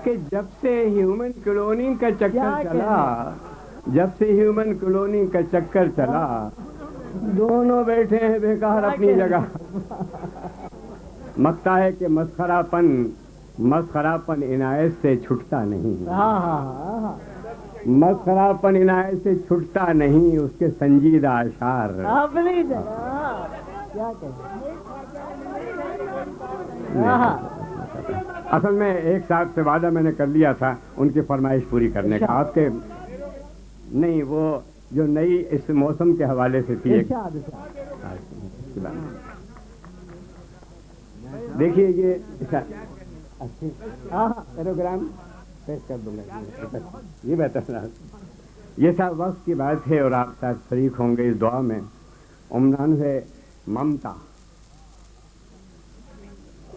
کہ جب سے ہیومن کلوننگ کا چکر چلا، جب سے ہیومن کلوننگ کا چکر چلا، دونوں بیٹھے ہیں بیکار اپنی جگہ۔ مکتا ہے کہ مسخراپن عنایت سے چھٹتا نہیں، مسخراپن عنایت سے چھٹتا نہیں، اس کے سنجیدہ اشعار اپنی جگہ کیا کہیں۔ اصل میں ایک صاحب سے وعدہ میں نے کر لیا تھا ان کی فرمائش پوری کرنے کا، آپ کے نہیں، وہ جو نئی اس موسم کے حوالے سے تھی ایک، دیکھیے یہ پروگرام پیش کر دوں گا، یہ بہتر رہا۔ یہ سب وقت کی بات ہے اور آپ ساتھ شریک ہوں گے اس دعا میں۔ عنوان ہے ممتا۔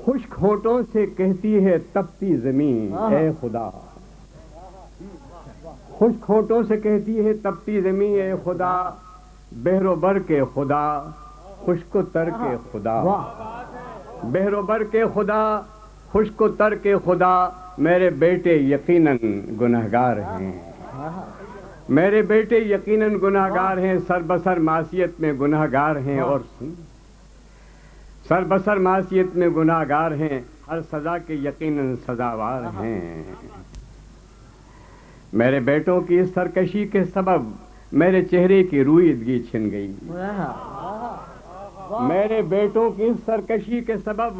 خشک ہونٹوں سے کہتی ہے تپتی زمین اے خدا، خشک ہونٹوں سے کہتی ہے تپتی زمین اے خدا، بحر و بر کے خدا، خشک و تر کے خدا، بحر و بر کے خدا، خشک و تر کے خدا، میرے بیٹے یقیناً گنہگار ہیں، میرے بیٹے یقیناً گنہگار ہیں، سر بسر معصیت میں گنہگار ہیں، اور سر بسر معصیت میں گنہگار ہیں، ہر سزا کے یقیناً سزاوار ہیں۔ میرے بیٹوں کی اس سرکشی کے سبب میرے چہرے کی رویدگی چھن گئی، میرے بیٹوں کی اس سرکشی کے سبب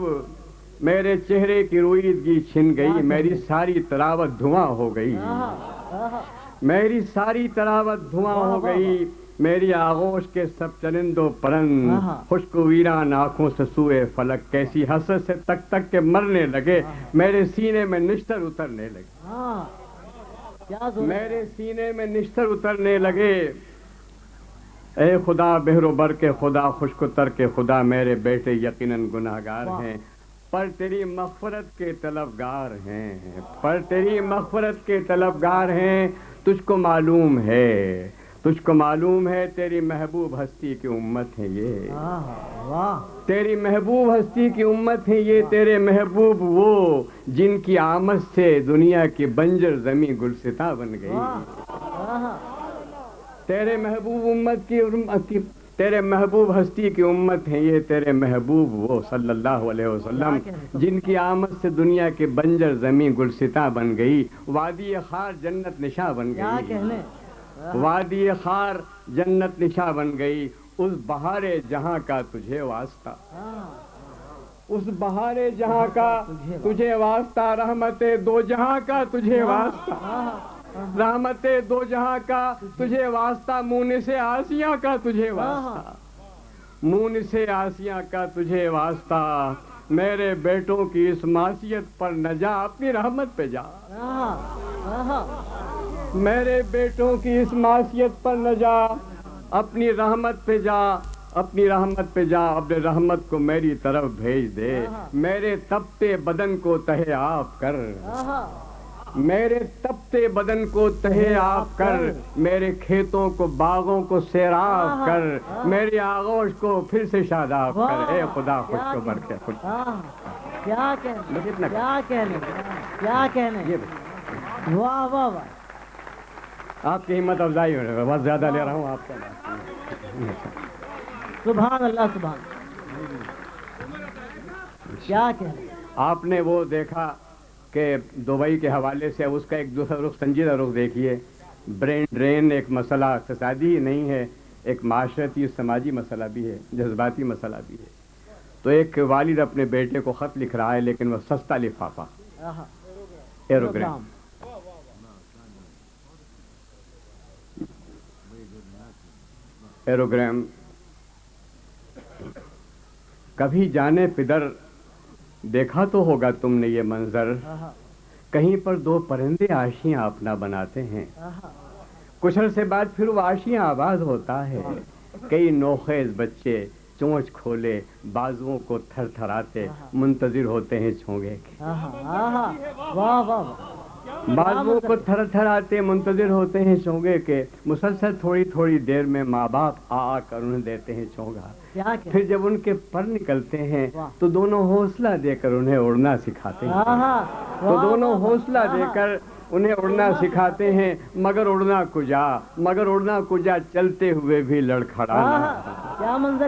میرے چہرے کی رویدگی چھن گئی، میری ساری تلاوت دھواں ہو گئی، میری ساری تلاوت دھواں ہو گئی، میری آغوش کے سب چرند و پرند خشک ویران آنکھوں سے سوئے فلک، کیسی حسرت سے تک تک کے مرنے لگے، میرے سینے میں نشتر اترنے لگے، میرے سینے میں نشتر اترنے لگے۔ اے خدا بحر و بر کے خدا، خشک و تر کے خدا، میرے بیٹے یقیناً گناہگار ہیں، پر تیری مغفرت کے طلبگار ہیں، پر تیری مغفرت کے طلبگار ہیں، تجھ کو معلوم ہے، تجھ کو معلوم ہے تیری محبوب ہستی کی امت ہے یہ، تیری محبوب ہستی کی امت ہے یہ، تیرے محبوب وہ جن کی آمد سے دنیا کی بنجر زمین گلستاں بن گئی، تیرے محبوب امت کی تیرے محبوب ہستی کی امت ہے یہ، تیرے محبوب وہ صلی اللہ علیہ وسلم جن کی آمد سے دنیا کی بنجر زمین گلستاں بن گئی، وادی خار جنت نشاں بن گئی، وادی خار جنت نشاں بن گئی، اس بہار جہاں کا تجھے واسطہ، اس بہار جہاں کا تجھے واسطہ، رحمت دو جہاں کا تجھے واسطہ، رحمت دو جہاں کا تجھے واسطہ، مون سے آسیاں کا تجھے واسطہ، مون سے آسیاں کا تجھے واسطہ، میرے بیٹوں کی اس معصیت پر نہ جا، اپنی رحمت پہ جا، میرے بیٹوں کی اس معصیت پر نہ جا، اپنی رحمت پہ جا، اپنی رحمت پہ جا، اپنے رحمت کو میری طرف بھیج دے، میرے تپتے بدن کو تہے آب کر، میرے تپتے بدن کو تہے آب کر، میرے کھیتوں کو باغوں کو سیراب کر، میری آغوش کو پھر سے شاداب کر، اے خدا خود کو بر کے خود، کیا کہنے، کیا کہنے، کیا کہنے، واہ واہ واہ، آپ کی ہمت افزائی ہو رہی ہے، بہت زیادہ لے رہا ہوں آپ کا، سبحان اللہ سبحان، کیا کہنے۔ آپ نے وہ دیکھا کہ دبئی کے حوالے سے اس کا ایک دوسرا رخ، سنجیدہ رخ دیکھیے، برین ڈرین ایک مسئلہ اقتصادی ہی نہیں ہے، ایک معاشرتی سماجی مسئلہ بھی ہے، جذباتی مسئلہ بھی ہے۔ تو ایک والد اپنے بیٹے کو خط لکھ رہا ہے، لیکن وہ سستا لفافہ، ایروگرام، ایروگرام، کبھی جانے پدر دیکھا تو ہوگا تم نے یہ منظر، کہیں پر دو پرندے آشیاں اپنا بناتے ہیں، کچھ عرصے بعد پھر وہ آشیاں آباد ہوتا ہے، کئی نوخیز بچے چونچ کھولے بازوؤں کو تھر تھراتے منتظر ہوتے ہیں چونگے کے، واہ واہ، بعض لوگوں کو تھر تھر آتے منتظر ہوتے ہیں چونگے کے، مسلسل تھوڑی تھوڑی دیر میں ماں باپ آ کر انہیں دیتے ہیں چونگا، پھر جب ان کے پر نکلتے ہیں تو دونوں حوصلہ دے کر انہیں اڑنا سکھاتے ہیں، تو دونوں حوصلہ دے کر انہیں اڑنا سکھاتے ہیں، مگر اڑنا کجا چلتے ہوئے بھی لڑکھڑانا،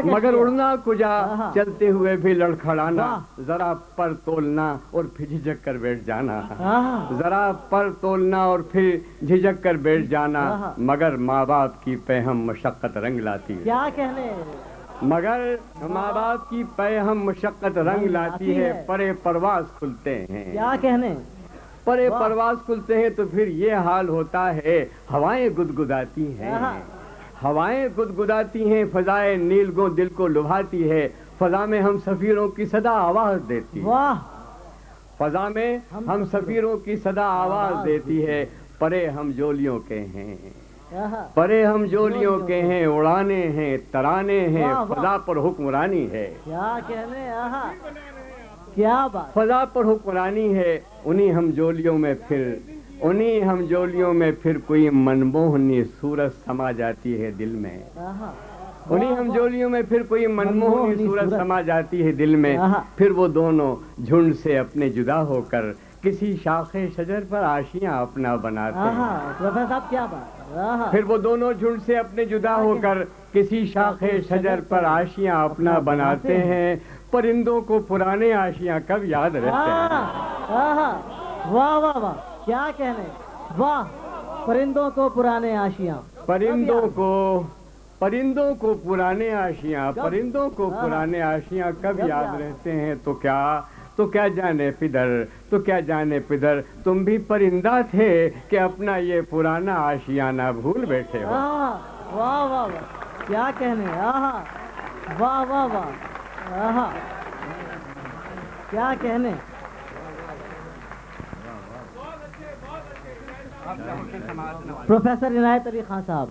مگر اڑنا کجا چلتے ہوئے بھی لڑکھڑانا، ذرا پر تولنا اور پھر جھجک کر بیٹھ جانا، ذرا پر تولنا اور پھر جھجک کر بیٹھ جانا، مگر ماں باپ کی پیہم مشقت رنگ لاتی ہے، کیا کہنے، مگر ماں باپ کی پیہم مشقت رنگ لاتی ہے، پرے پرواز کھلتے ہیں، کیا کہنے، پرے پرواز کھلتے ہیں تو پھر یہ حال ہوتا ہے، ہوائیں گدگداتی ہیں، ہوائیں گدگداتی ہیں، فضائے نیلگوں دل کو لبھاتی ہے، فضا میں ہم سفیروں کی صدا آواز دیتی ہے، فضا میں ہم سفیروں کی صدا آواز دیتی ہے، پرے ہم جولیوں کے ہیں، پرے ہم جولیوں کے ہیں، اڑانے ہیں، ترانے ہیں، فضا پر حکمرانی ہے، کیا کہنے، کیا بات، فضا پر حکمرانی ہے، انہی ہم جولیوں میں پھر کوئی منموہنی صورت سما جاتی ہے دل میں، انہی ہم جولیوں میں پھر کوئی منموہنی صورت سما جاتی ہے دل میں، پھر وہ دونوں جھنڈ سے اپنے جدا ہو کر کسی شاخ شجر پر آشیاں اپنا بناتے ہیں، پروفیسر صاحب کیا بات، پھر وہ دونوں جھنڈ سے اپنے جدا ہو کر کسی شاخ شجر پر آشیاں اپنا بناتے ہیں، پرندوں کو پرانے آشیاں کب یاد رہتے ہیں، واہ واہ واہ، کیا کہنے، واہ، پرندوں کو پرانے آشیاں، پرندوں کو پرانے آشیاں، پرندوں کو پرانے آشیاں کب یاد رہتے ہیں، تو کیا جانے پدر تم بھی پرندہ تھے کہ اپنا یہ پرانا آشیانہ بھول بیٹھے ہو، واہ واہ واہ، کیا کہنے، واہ واہ واہ، کیا کہنے، پروفیسر عنایت علی خان صاحب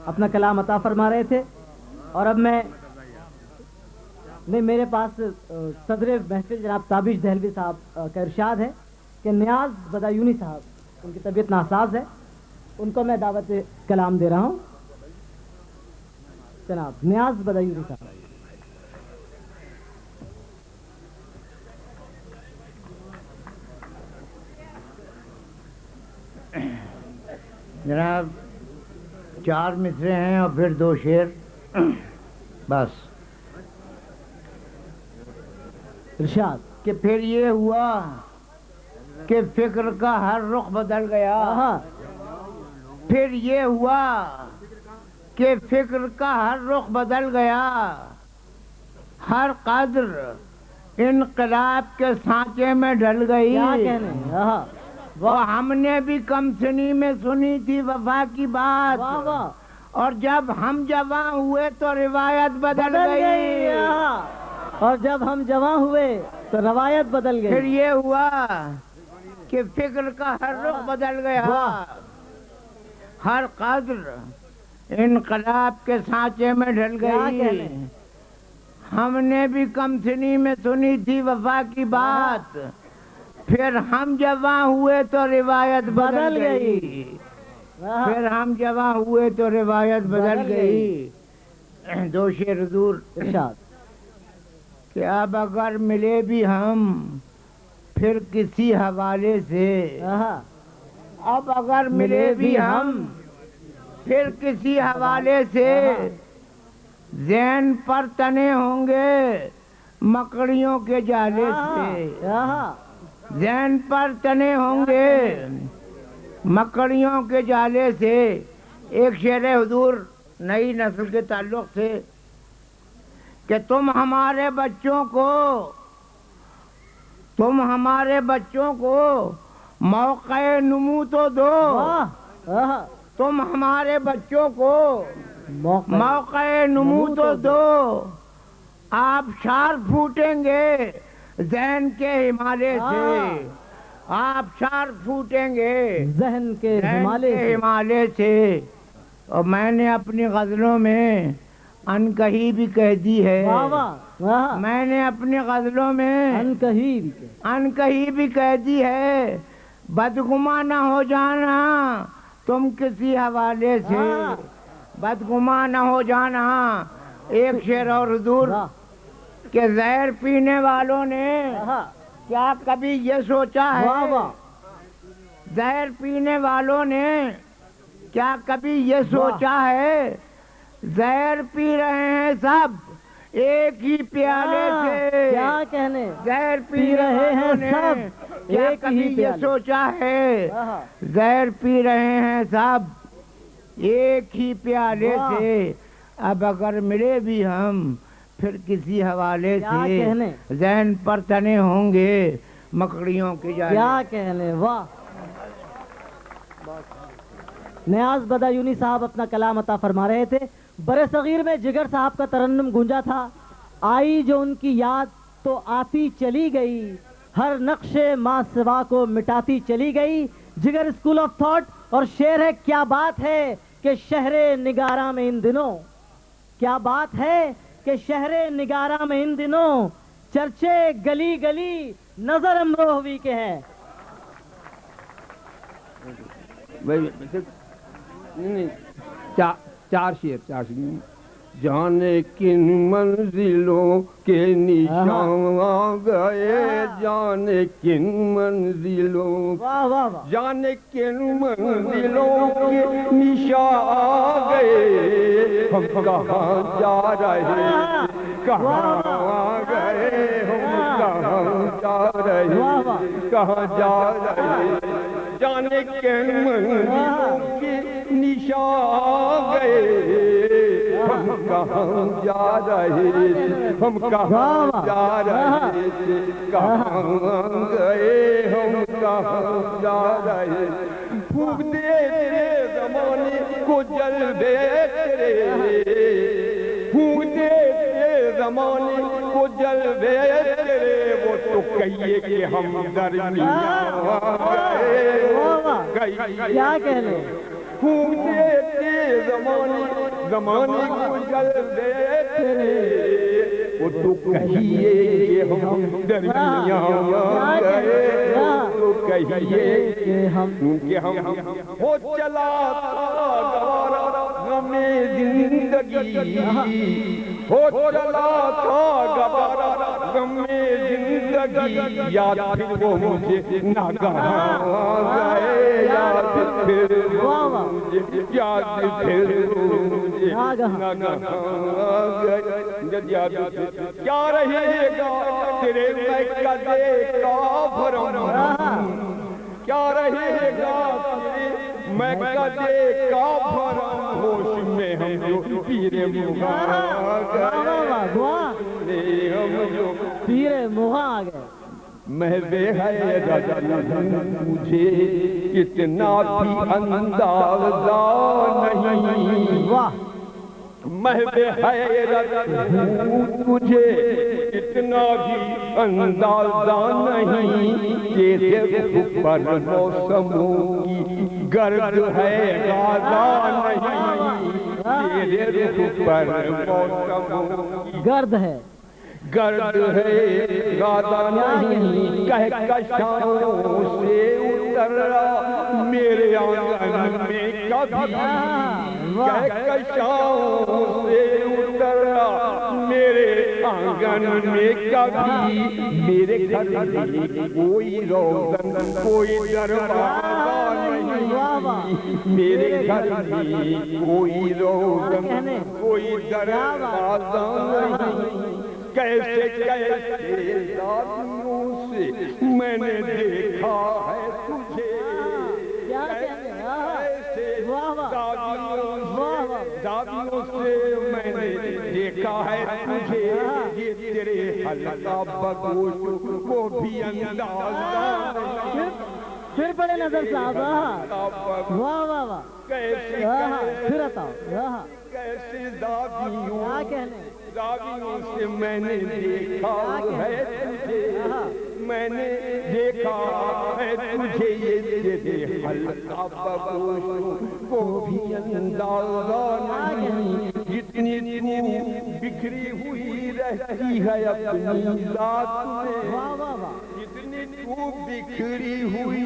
اپنا کلام عطا فرما رہے تھے، اور اب میرے پاس صدر محفل جناب تابش دہلوی صاحب کا ارشاد ہے کہ نیاز بدایونی صاحب، ان کی طبیعت ناساز ہے، ان کو میں دعوت کلام دے رہا ہوں، جناب نیاز بدایونی صاحب۔ جناب 4 مصرے ہیں اور پھر 2 شعر، بس۔ ارشاد کہ پھر یہ ہوا کہ فکر کا ہر رخ بدل گیا، پھر یہ ہوا کہ فکر کا ہر رخ بدل گیا، ہر قدر انقلاب کے سانچے میں ڈل گئی، کیا کہنے، وہ ہم نے بھی کم سنی میں سنی تھی وفا کی بات، اور جب ہم جوان ہوئے تو روایت بدل گئی، اور جب ہم جوان ہوئے تو روایت بدل گئی، پھر یہ ہوا کہ فکر کا ہر رخ بدل گیا، ہر قدر انقلاب کے سانچے میں ڈھل گئی، ہم نے بھی کم سنی میں سنی تھی وفا کی بات، پھر ہم جوان ہوئے تو روایت بدل گئی، پھر ہم جوان ہوئے تو روایت بدل گئی۔ 2 شعر حضور، ارشاد کہ اب اگر ملے بھی ہم پھر کسی حوالے سے، اب اگر ملے بھی ہم پھر کسی حوالے سے، ذہن پر تنے ہوں گے مکڑیوں کے جالے سے، ذہن پر تنے ہوں گے مکڑیوں کے جالے سے۔ ایک شعر حضور نئی نسل کے تعلق سے کہ تم ہمارے بچوں کو موقع نمو تو دو، تم ہمارے بچوں کو موقع نمو تو دو، آبشار پھوٹیں گے ذہن کے ہمالے سے، آبشار پھوٹیں گے ذہن کے ہمالے سے۔ اور میں نے اپنی غزلوں میں ان کہی بھی کہہ دی ہے، میں نے اپنی غزلوں میں ان کہی بھی کہہ دی ہے، بدگمان نہ ہو جانا تم کسی حوالے سے، بدگمان نہ ہو جانا۔ ایک شعر اور حضور کہ زہر پینے والوں نے کیا کبھی یہ سوچا ہے، زہر پینے والوں نے کیا کبھی یہ سوچا ہے، زہر پی رہے ہیں سب ایک ہی پیالے سے، کیا کہنے، زہر پی رہے ہیں سب کیا کبھی یہ سوچا ہے، زہر پی رہے ہیں سب ایک ہی پیالے سے، اب اگر ملے بھی ہم پھر کسی حوالے سے، ذہن پر تنے ہوں گے مکڑیوں کی جانب۔ کیا کہنے، واہ۔ نیاز بدایونی صاحب اپنا کلام عطا فرما رہے تھے۔ برِ صغیر میں جگر صاحب کا ترنم گونجا تھا، آئی جو ان کی یاد تو آتی چلی گئی، ہر نقش ماں سوا کو مٹاتی چلی گئی۔ جگر اسکول آف تھاٹ، اور شعر ہے کیا بات ہے کہ شہر نگارہ میں ان دنوں، کیا بات ہے کہ شہر نگارہ میں ان دنوں چرچے گلی گلی نظر امروہوی کے ہیں۔ چار شعر جانے کن منزلوں کے نشان گئے، جانے کن منزلوں، جانے کن منزلوں کے نشان گئے، ہم کہاں جا رہے، کہاں گئے، ہم کہاں جا رہے، کہاں جا رہے، جانے کن منزلوں کے نشان گئے، ہم کہاں جا رہے، ہم کہاں جا رہے تھے، کہاں گئے، ہم کہاں جا رہے، پھونک دے تیرے زمانے کو جلوے تیرے، پھونک دے تیرے زمانے کو جلوے تیرے، وہ تو کہیے کہ ہم درمیان گئے، کیا کہنے، پھونک دے تیرے زمانے کو جلوے تیرے، وہ تو کہیے کہ ہم درمیان گئے، وہ تو کہیے کہ ہم ہو چلا تھا گوارا غم زندگی، ہو چلا تھا گوارا غم زندگی، یاد پھر وہ مجھے ناگہاں گئے، یاد پھر مجھے، یاد پھر مجھے ناگہاں گئے، یاد کیا رہے گا تیرے مکدے کا بھرم، کیا رہے گا تیرے مکدے کا بھرم، ہوش میں ہم جو پیر مغاں گئے، ہم جو پیر مغاں آ گئے۔ محو حیرت مجھے اتنا بھی اندازہ نہیں، محو حیرت تجھے اتنا بھی اندازہ نہیں، تیرے اوپر موسموں کی گرد ہے غازہ نہیں، تیرے اوپر موسموں کی گرد ہے، گرد ہے غازہ نہیں، کہکشاؤں سے اترا میرے آنگن میں کبھی، کہکشاؤں سے اترا میرے آنگن میں کبھی، میرے گھر میں کوئی روزن کوئی دروازہ نہیں، میرے گھر میں کوئی روزن کوئی دروازہ نہیں، کیسے کیسے زادیوں سے میں نے دیکھا ہے تجھے، زادیوں سے میں نے دیکھا ہے تجھے، یہ تیرے حلقہ بگوش وہ بھی اندازہ نہیں، پھر بڑے نظر صاحب، واہ واہ واہ، کیسے پھر اتاؤ، کیسے زادیوں سے میں نے دیکھا ہے تجھے، میں نے دیکھا ہے تجھے، یہ تیرے حلقہ بگوش وہ بھی اندازہ نہیں، جتنی تو بکھری ہوئی رہتی ہے اپنی ذات میں، جتنی وہ بکھری ہوئی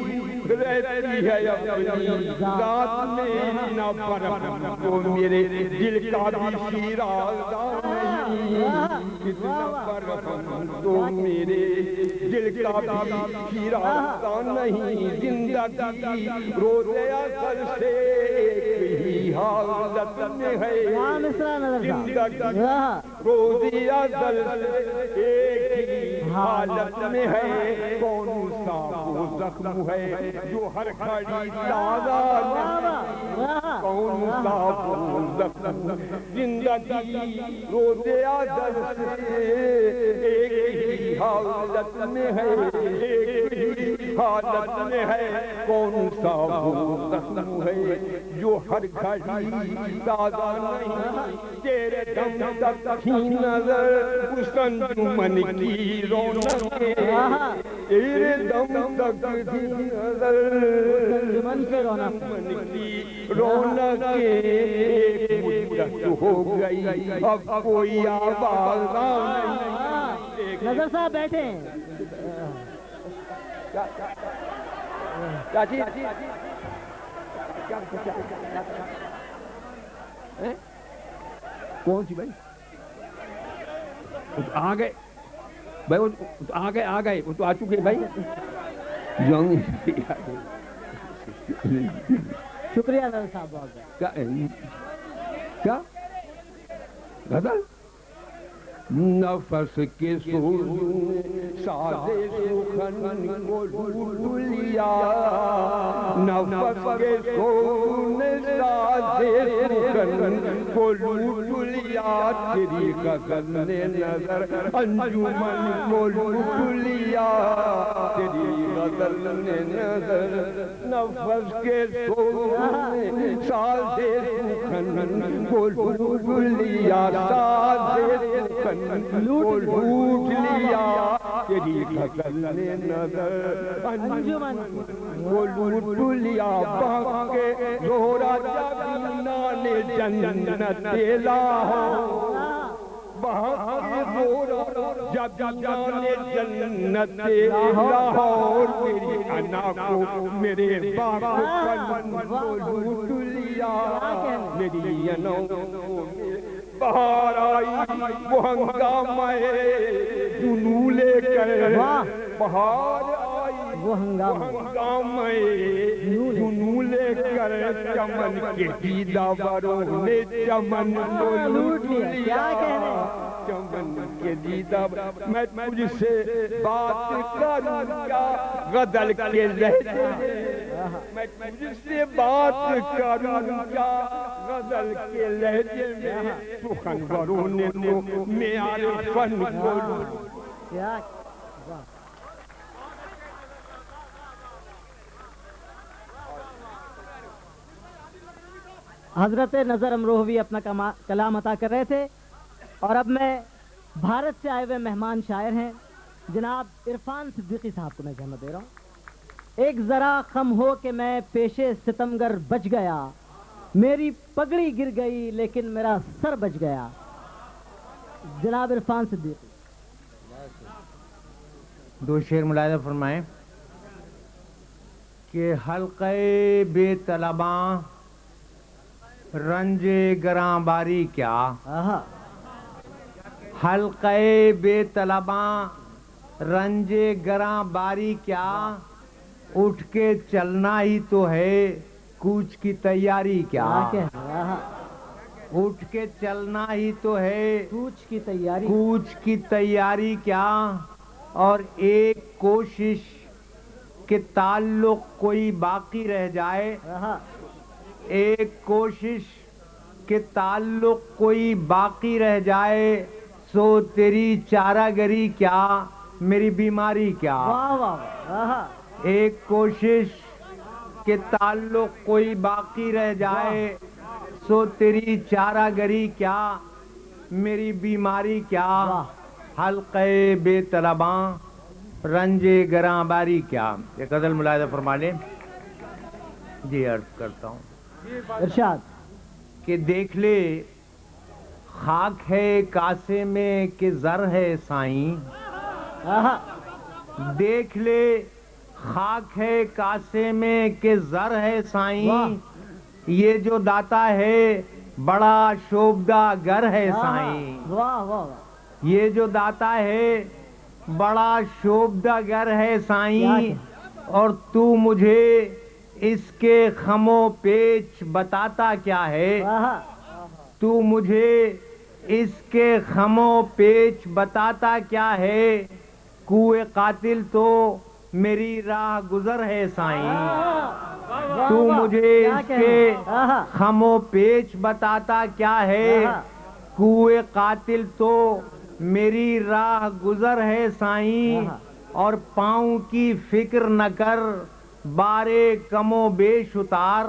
رہتی ہے اپنی ذات میں نہ فرق وہ میرے دل کا بھی شیرازہ نہیں کتنا فرق تو میرے دل کا بھی شیرازہ نہیں زندگی روزے اثر سے ایک ہی حالت میں ہے زندگی روزے اثر سے ایک ہی حالت میں ہے کون سا وہ زخم ہے جو ہر گھڑی تازہ کون سا وہ زخم زندگی روزے اثر سے ایک ہی حالت میں ہے ایک ہی حالت میں ہے کون سا وہ زخم ہے جو ہر گھڑی تازہ نہیں تیرے دم تک ہی نظر اس انجمن کی رونق تیرے دم تک ہی نظر انجمن کی رونق ایک مدت ہو گئی اب کوئی آواز نہیں نظر صاحب بیٹھے کون سی بھائی آ گئے بھائی آ گئے وہ تو آ چکے بھائی شکریہ نظر صاحب بہت کیا غزل نفس کے سوزوں سازے سخن کو ڈھونڈ لیا نفس کے سوزوں سازے سخن کو ڈھونڈ لیا تیری غزل نے نظر انجمن کو ڈھونڈ لیا تیری غزل نے نظر نفس کے سوزوں سازے سخن کو ڈھونڈ لیا سازے سخن لوٹ لیا تیری غزل نے نظر انجمن کو لوٹ لیا باقے زہرا جبینا نے جنت لاہور باقے زہرا جبینا نے جنت لاہور تیری انا کو میرے باقے کو لوٹ لیا میری انا کو بہار آئی وہ ہنگامہ جنوں لے کر بہار آئی وہ ہنگامہ جنوں لے کر چمن کے دیدہ بروں نے چمن کو لوٹ لیا چمن کے دیدہ میں تجھ سے بات کروں کیا غزل کے لہجے میں تجھ سے بات کروں کیا غزل کے لہجے میں سخن بروں نے تو معیار فن کو حضرت نظر امروہوی اپنا کلام عطا کر رہے تھے اور اب میں بھارت سے آئے ہوئے مہمان شاعر ہیں جناب عرفان صدیقی صاحب کو میں زحمت دے رہا ہوں ایک ذرا خم ہو کہ میں پیشے ستمگر بچ گیا میری پگڑی گر گئی لیکن میرا سر بچ گیا جناب عرفان صدیقی دو شعر ملاحظہ فرمائیں کہ حلقے بے طلباں رنج گراں باری کیا حلقے بے طلباں رنج گراں باری کیا اٹھ کے چلنا ہی تو ہے کوچ کی تیاری کیا اٹھ کے چلنا ہی تو ہے کوچ کی تیاری کیا اور ایک کوشش کہ تعلق کوئی باقی رہ جائے ایک کوشش کہ تعلق کوئی باقی رہ جائے سو تیری چارہ گری کیا میری بیماری کیا ایک کوشش کہ تعلق کوئی باقی رہ جائے سو تیری چارہ گری کیا میری بیماری کیا حلقے بے طلباں رنج گراں باری کیا یہ غزل ملاحظہ فرما لیں جی عرض کرتا ہوں ارشاد کہ دیکھ لے خاک ہے کاسے میں کہ زر ہے سائیں دیکھ لے خاک ہے کاسے میں کہ زر ہے سائیں، یہ جو داتا ہے بڑا شوبدہ گر ہے سائیں، واہ واہ واہ، یہ جو داتا ہے بڑا شوبدہ گر ہے سائیں، اور تو مجھے اس کے خم و پیچ بتاتا کیا ہے، تو مجھے اس کے خم و پیچ بتاتا کیا ہے، کوئے قاتل تو میری راہ گزر ہے سائیں، تو مجھے اس کے خم و پیچ بتاتا کیا ہے، کوئے قاتل تو میری راہ گزر ہے سائیں، اور پاؤں کی فکر نہ کر بارے کم و بیش اتار،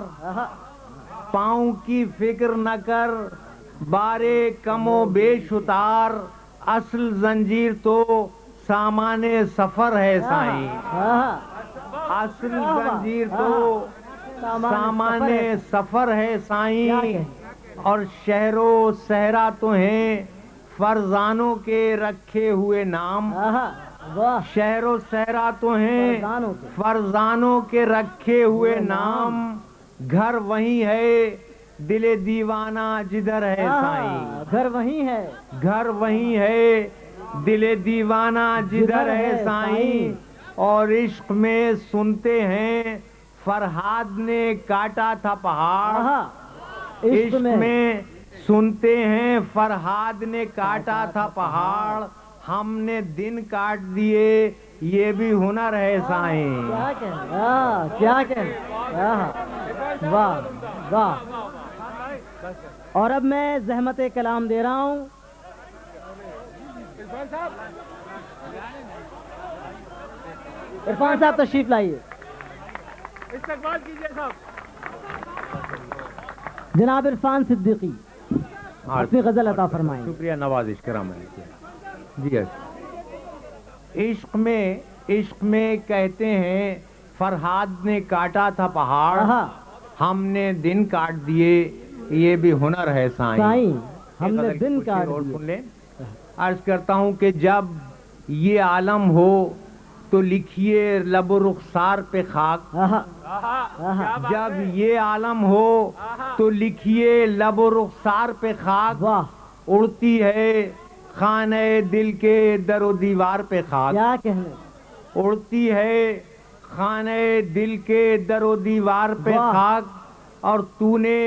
پاؤں کی فکر نہ کر بارے کم و بیش اتار، اصل زنجیر تو سامان سفر ہے سائیں، اصل زنجیر تو سامان سفر ہے سائیں، اور شہر و صحرا تو ہیں فرزانوں کے رکھے ہوئے نام، شہر و صحرا تو ہیں فرزانوں کے رکھے ہوئے نام، گھر وہی ہے دل دیوانہ جدھر ہے سائیں، گھر وہی ہے، گھر وہی ہے دل دیوانہ جدھر ہے سائیں، اور عشق میں سنتے ہیں فرہاد نے کاٹا تھا پہاڑ، عشق میں سنتے ہیں فرہاد نے کاٹا تھا پہاڑ، ہم نے دن کاٹ دیے یہ بھی ہنر ہے سائیں، کیا کہنا، واہ واہ۔ اور اب میں زحمت کلام دے رہا ہوں عرفان صاحب، تشریف لائیے، استقبال کیجیے صاحب۔ جناب عرفان صدیقی اپنی غزل عطا فرمائیں۔ شکریہ، نوازش کرام علیہ۔ جی عشق میں کہتے ہیں فرہاد نے کاٹا تھا پہاڑ، ہم نے دن کاٹ دیے یہ بھی ہنر ہے سائیں، ہم نے دن کاٹ دیے۔ عرض کرتا ہوں کہ جب یہ عالم ہو تو لکھیے لب و رخسار پہ خاک، جب یہ عالم ہو تو لکھیے لب و رخسار پہ خاک، اڑتی ہے خانہ دل کے در و دیوار پہ خاک، کیا کہنے، اڑتی ہے خانہ دل کے در و دیوار پہ خاک، اور تو نے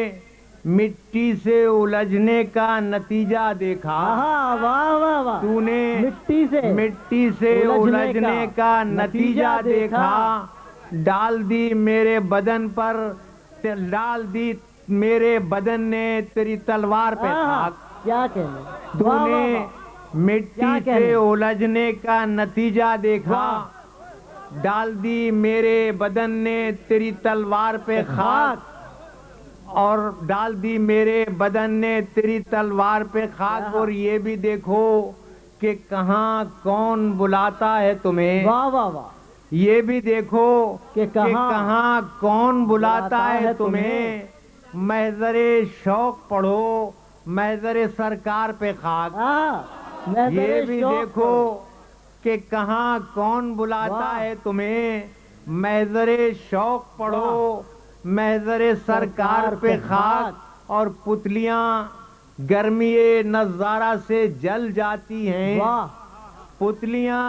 مٹی سے الجھنے کا نتیجہ دیکھا، تو نے مٹی سے الجھنے کا نتیجہ دیکھا، ڈال دی میرے بدن پر، ڈال دی میرے بدن نے تیری تلوار پہ خاک، کیا کہنے، تو نے مٹی سے الجھنے کا نتیجہ دیکھا، ڈال دی میرے بدن نے تیری تلوار پہ خاک، اور ڈال دی میرے بدن نے تیری تلوار پہ خاک، اور یہ بھی دیکھو کہ کہاں کون بلاتا ہے تمہیں، واہ واہ واہ، یہ بھی دیکھو کہ کہاں کون بلاتا ہے تمہیں، محضر شوق پڑھو محضر سرکار پہ خاک، یہ بھی دیکھو کہ کہاں کون بلاتا ہے تمہیں، محضر شوق پڑھو محضر سرکار پہ خاک، اور پتلیاں گرمی نظارہ سے جل جاتی ہیں، پتلیاں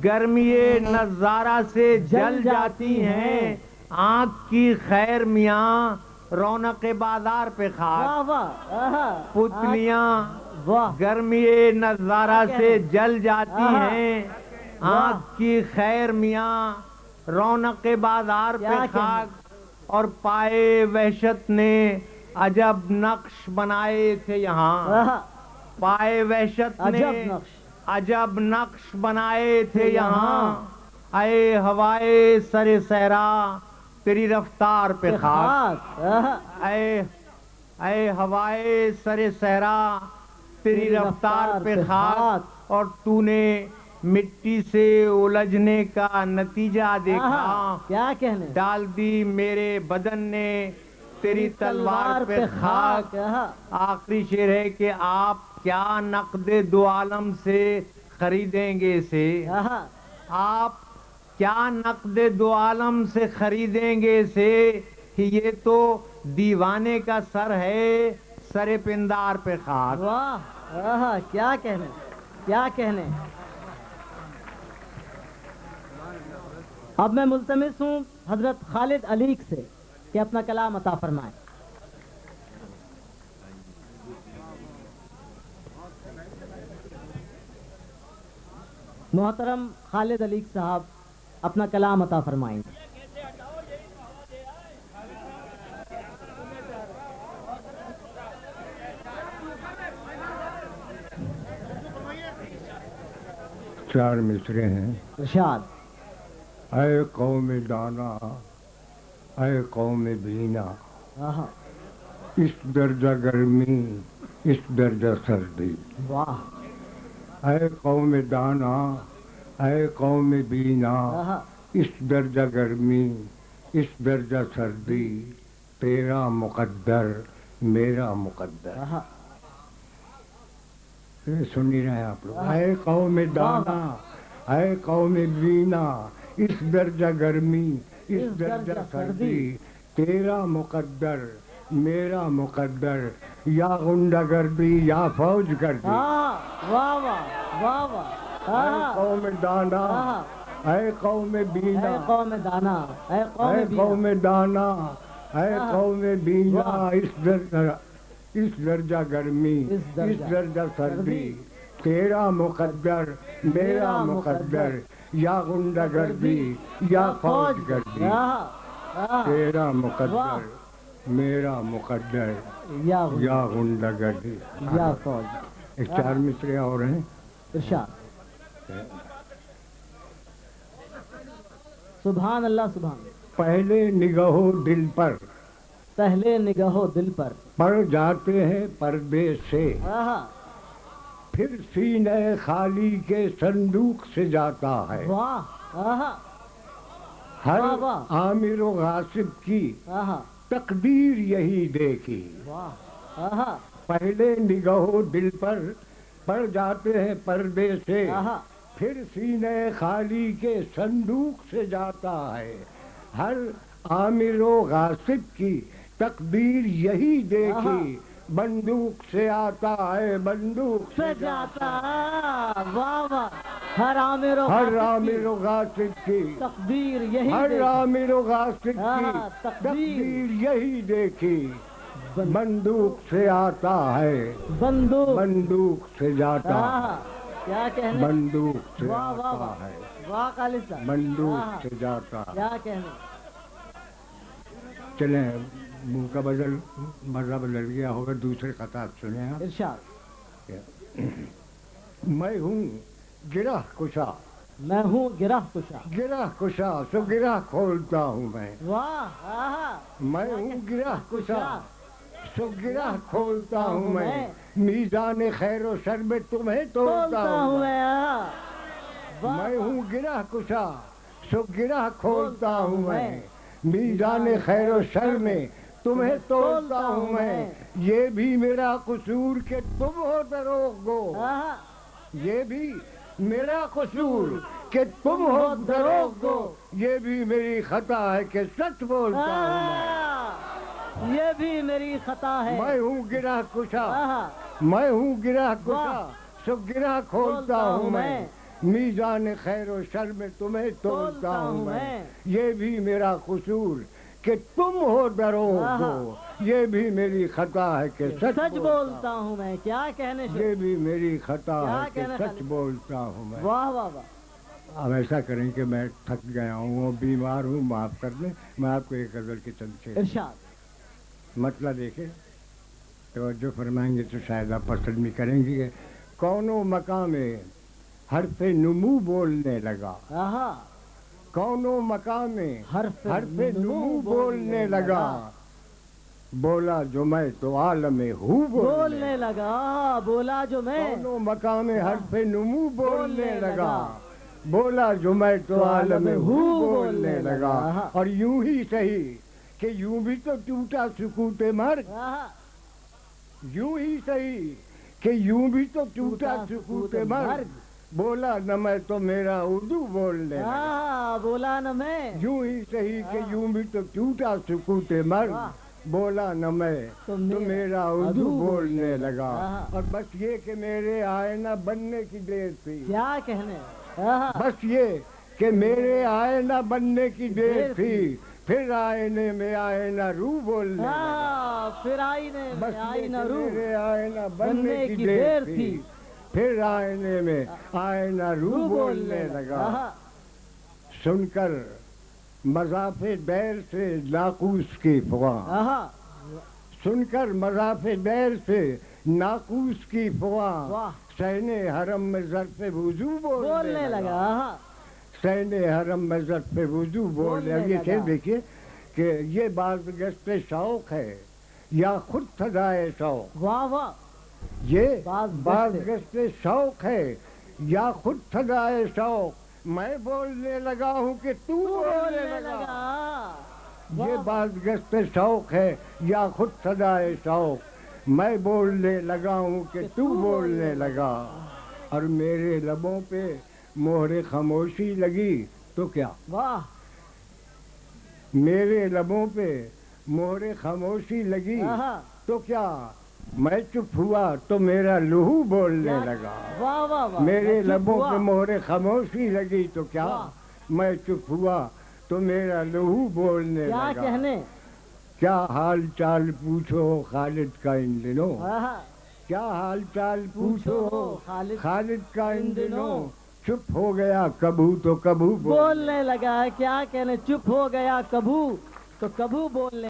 گرمی نظارہ سے جل جاتی ہیں، آنکھ کی خیر میاں رونق بازار پہ خاک، پتلیاں گرمی نظارہ سے جل جاتی ہیں، آنکھ کی خیر میاں رونق بازار پہ خاک، اور پائے وحشت نے عجب نقش بنائے تھے یہاں، پائے وحشت نے عجب نقش بنائے تھے یہاں، اے ہوائے سر صحرا تیری رفتار پہ خاک، اے ہوائے سر صحرا تیری رفتار پہ خاک، اور تو نے مٹی سے الجھنے کا نتیجہ دیکھا، کیا کہنے، ڈال دی میرے بدن نے تیری تلوار پہ خاک۔ آخری شعر ہے کہ آپ کیا نقد دو عالم سے خریدیں گے اسے، آپ کیا نقد دو عالم سے خریدیں گے اسے، یہ تو دیوانے کا سر ہے، سر پندار پہ خاک. واہ کیا کہنے، کیا کہنے. اب میں ملتمس ہوں حضرت خالد علیق سے کہ اپنا کلام عطا فرمائیں. محترم خالد علیق صاحب اپنا کلام عطا فرمائیں. چار مصرے ہیں. ارشاد. اے قوم دانا، اے قوم بینا، اس درجہ گرمی، اس درجہ سردی. واہ. اے قوم دانا، اے قوم بینا، اس درجہ گرمی، اس درجہ سردی، تیرا مقدر میرا مقدر. سن نہیں رہے آپ لوگ. اے قوم دانا، اے قوم بینا، اس درجہ گرمی، اس درجہ سردی، تیرا مقدر میرا مقدر، یا غنڈہ گردی یا فوج گردی. واہ واہ واہ واہ. اے قوم دانا، اے قوم بینا، اے قوم دانا، اے اے قوم دانا، اے قوم بینا، اس درجہ گرمی، اس درجہ سردی، تیرا مقدر میرا مقدر، یا غنڈہ گردی یا فوج گردی. تیرا مقدر میرا مقدر، یا غنڈہ گردی یا فوج. ایک چار مصرے اور ہیں. ارشاد. سبحان اللہ سبحان. پہلے نگہو دل پر، پہلے نگہو دل پر پڑ جاتے ہیں پردے سے، پھر سینے خالی کے صندوق سے جاتا ہے. واہ. ہر عامر و غاصب کی تقدیر یہی دیکھی. واہ. پہلے نگہو دل پر پڑ جاتے ہیں پردے سے، پھر سینے خالی کے صندوق سے جاتا ہے. ہر عامر و غاصب کی تقدیر یہی دیکھی، بندوق سے آتا ہے بندوق سے جاتا. واہ واہ. ہر عامر و غاصب کی تقدیر یہی، ہر عامر و غاصب کی تقدیر یہی دیکھی، بندوق سے آتا ہے بندوق سے جاتا. کیا کہنے، بندوق سے آتا ہے، واہ خالد صاحب، بندوق سے جاتا. کیا کہنے. چلیں منہ کا مزہ بدل گیا ہوگا، دوسرے خطاب سنیں آپ. ارشاد. میں ہوں گرہ کشا، میں ہوں گرہ کشا، گرہ کشا سو گرہ کھولتا ہوں میں. واہ. میں ہوں گرہ کشا سو گرہ کھولتا ہوں میں، میزان خیر و شر میں تمہیں توڑتا ہوں میں. میں ہوں گرہ کشا سو گرہ کھولتا ہوں میں، میزان خیر و شر میں تمہیں توڑتا ہوں میں. یہ بھی میرا قصور کہ تم ہو دروغ گو، یہ بھی میرا قصور کہ تم ہو دروغ گو، یہ بھی میری خطا ہے کہ سچ بولتا ہوں میں. یہ بھی میری خطا ہے. میں ہوں گرہ کشا، میں ہوں گرہ کشا سو گرہ کھولتا ہوں میں، میزان خیر و شر میں تمہیں توڑتا ہوں میں. یہ بھی میرا قصور کہ تم ہو دروغ گو، یہ بھی میری خطا ہے کہ سچ بولتا ہوں میں. کیا کہنے، یہ بھی میری خطا ہے کہ سچ بولتا ہوں میں. واہ واہ واہ. اب ایسا کریں کہ میں تھک گیا ہوں اور بیمار ہوں، معاف کر دیں. میں آپ کو ایک غزل کے چند سے ارشاد. مطلب دیکھیں، توجہ فرمائیں گے تو شاید آپ پسند بھی کریں گے. کونوں مقام حرف نمو بولنے لگا، کونوں مقام حرف نمو بولنے لگا، بولا جو میں تو عالم ہو بولنے لگا. بولا جو میں کونوں مقام حرف نمو بولنے لگا، بولا جو میں تو عالم ہو بولنے لگا. اور یوں ہی صحیح کہ یوں بھی تو ٹوٹا سکوت مرگ، یوں ہی صحیح کہ یوں بھی تو ٹوٹا سکوت مرگ، بولا نہ میں تو میرا اردو بولنے لگا. ہاں بولا نہ میں یوں ہی صحیح کہ یوں بھی تو ٹوٹا سکوت مرد. بولا نہ میں تو میرا اردو بولنے لگا. اور بس یہ کہ میرے آئینہ بننے کی دیر تھی. کیا کہنے. بس یہ کہ میرے آئینہ بننے کی دیر تھی. پھر آئینے میں آئینہ رو بولنے لگا. پھر آئینے میں آئینہ رو میرے آئینہ بننے کی دیر تھی. پھر آئینے میں آئینہ رو بولنے لگا. سن کر مضاف بیر سے ناقوس کی فغاں. سن کر مضاف بیر سے ناقوس کی فغاں. سہنے حرم میں ظرف وضو بولنے لگا. سہنے حرم میں ظرف وضو بولنے لگا. یہ دیکھیے کہ یہ بعض گشت شوق ہے یا خود سزائے شوق. واہ واہ. یہ بعض گشت شوق ہے یا خود سزائے شوق. میں بولنے لگا ہوں کہ تو بولنے لگا. یہ بعض گشت شوق ہے یا خود سزائے شوق. میں بولنے لگا ہوں کہ تو بولنے لگا. اور میرے لبوں پہ مہر خاموشی لگی تو کیا. واہ. میرے لبوں پہ مہر خاموشی لگی تو کیا. میں چپ ہوا تو میرا لہو بولنے لگا. واہ واہ واہ. میرے لبوں پہ مہر خاموشی لگی تو کیا. میں چپ ہوا تو میرا لہو بولنے لگا. کیا کہنے. کیا حال چال پوچھو خالد کا ان دنوں. کیا حال چال پوچھو خالد کا ان دنوں. چپ ہو گیا کبھو تو کبھو بولنے لگا. کیا کہنے. چپ ہو گیا کبھو تو کبھو بولنے